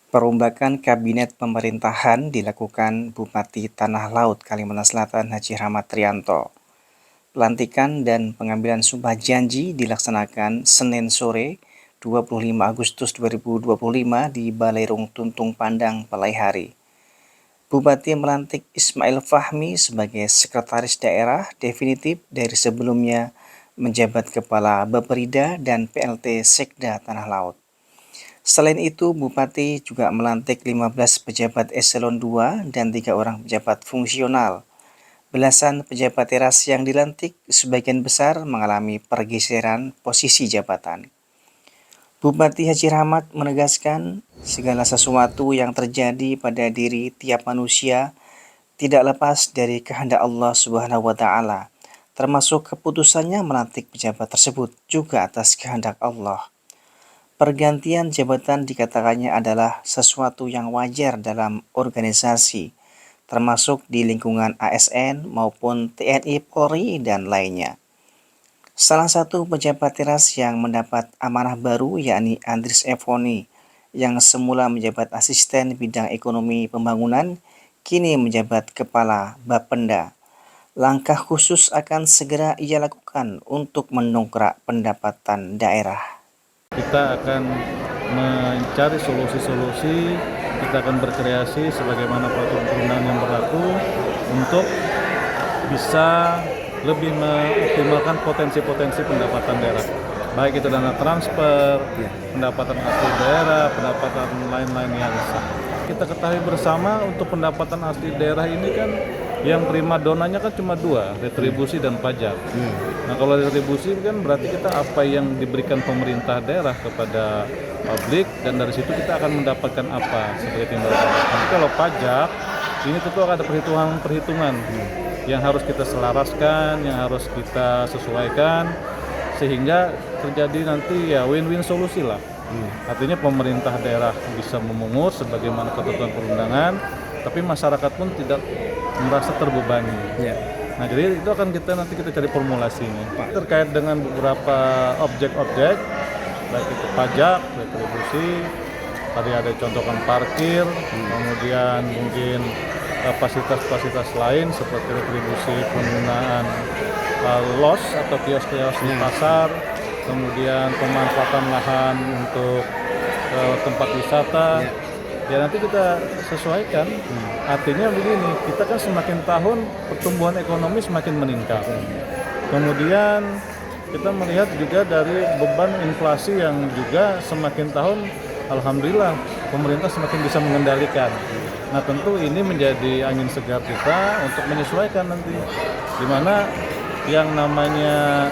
Perombakan Kabinet Pemerintahan dilakukan Bupati Tanah Laut Kalimantan Selatan Haji Rahmat Trianto. Pelantikan dan pengambilan sumpah janji dilaksanakan Senin sore 25 Agustus 2025 di Balerung Tuntung Pandang, Palaihari. Bupati melantik Ismail Fahmi sebagai Sekretaris Daerah definitif dari sebelumnya menjabat Kepala Bapperida dan PLT Sekda Tanah Laut. Selain itu, Bupati juga melantik 15 pejabat eselon 2 dan 3 orang pejabat fungsional. Belasan pejabat teras yang dilantik sebagian besar mengalami pergeseran posisi jabatan. Bupati Haji Rahmat menegaskan segala sesuatu yang terjadi pada diri tiap manusia tidak lepas dari kehendak Allah Subhanahu wa Ta'ala, termasuk keputusannya melantik pejabat tersebut juga atas kehendak Allah. Pergantian jabatan dikatakannya adalah sesuatu yang wajar dalam organisasi, termasuk di lingkungan ASN maupun TNI, Polri, dan lainnya. Salah satu pejabat teras yang mendapat amanah baru yakni Andris Evoni, yang semula menjabat asisten bidang ekonomi pembangunan, kini menjabat kepala Bapenda. Langkah khusus akan segera ia lakukan untuk mendongkrak pendapatan daerah. Kita akan mencari solusi-solusi, kita akan berkreasi sebagaimana peraturan perundang yang berlaku untuk bisa lebih mengoptimalkan potensi-potensi pendapatan daerah. Baik itu dana transfer, pendapatan asli daerah, pendapatan lain-lain yang sah. Kita ketahui bersama untuk pendapatan asli daerah ini kan yang prima donanya kan cuma dua, retribusi dan pajak. Nah kalau retribusi kan berarti kita apa yang diberikan pemerintah daerah kepada publik dan dari situ kita akan mendapatkan apa sebagai timbalan. Tapi kalau pajak ini tentu ada perhitungan yang harus kita selaraskan, yang harus kita sesuaikan sehingga terjadi nanti ya win-win solusi lah. Artinya pemerintah daerah bisa memungut sebagaimana ketentuan perundangan, tapi masyarakat pun tidak merasa terbebani. Nah jadi itu akan nanti kita cari formulasinya terkait dengan beberapa objek-objek, baik itu pajak, retribusi, tadi ada contohkan parkir, kemudian mungkin fasilitas-fasilitas lain seperti retribusi penggunaan los atau kios-kios di pasar, kemudian pemanfaatan lahan untuk tempat wisata. Ya nanti kita sesuaikan. Artinya begini, kita kan semakin tahun pertumbuhan ekonomi semakin meningkat. Kemudian kita melihat juga dari beban inflasi yang juga semakin tahun alhamdulillah pemerintah semakin bisa mengendalikan. Nah tentu ini menjadi angin segar kita untuk menyesuaikan nanti. Di mana yang namanya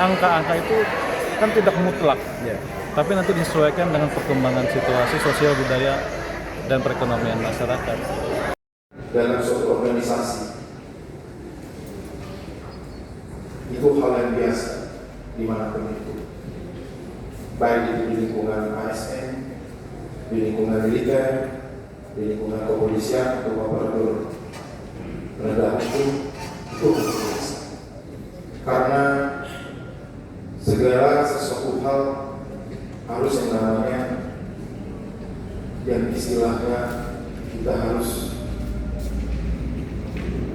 angka-angka itu kan tidak mutlak. Tapi nanti disesuaikan dengan perkembangan situasi sosial budaya dan perekonomian masyarakat. Dalam suatu organisasi itu hal yang biasa dimanapun itu, baik itu di lingkungan ASN, di lingkungan militer, di lingkungan kepolisian atau aparatur penegak hukum, itu biasa. Karena segala sesuatu hal harus yang namanya yang istilahnya kita harus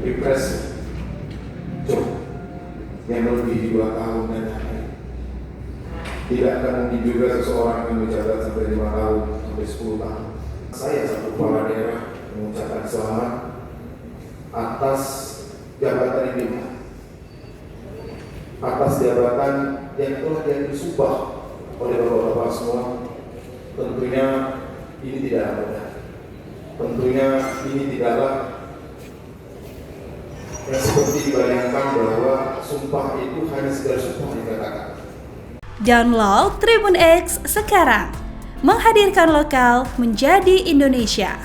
repress job yang lebih 2 tahun dan lain-lain. Tidak akan mungkin juga seseorang yang menjabat sampai 5 tahun sampai 10 tahun. Saya satu kepala daerah mengucapkan selamat atas jabatan ini, atas jabatan yang telah disumpah oleh bapak-bapak semua. Tentunya ini tidak mudah. Tentunya ini tidaklah yang seperti dibayangkan bahwa sumpah itu hanya sekedar sumpah dikatakan. Download Tribun X sekarang, menghadirkan lokal menjadi Indonesia.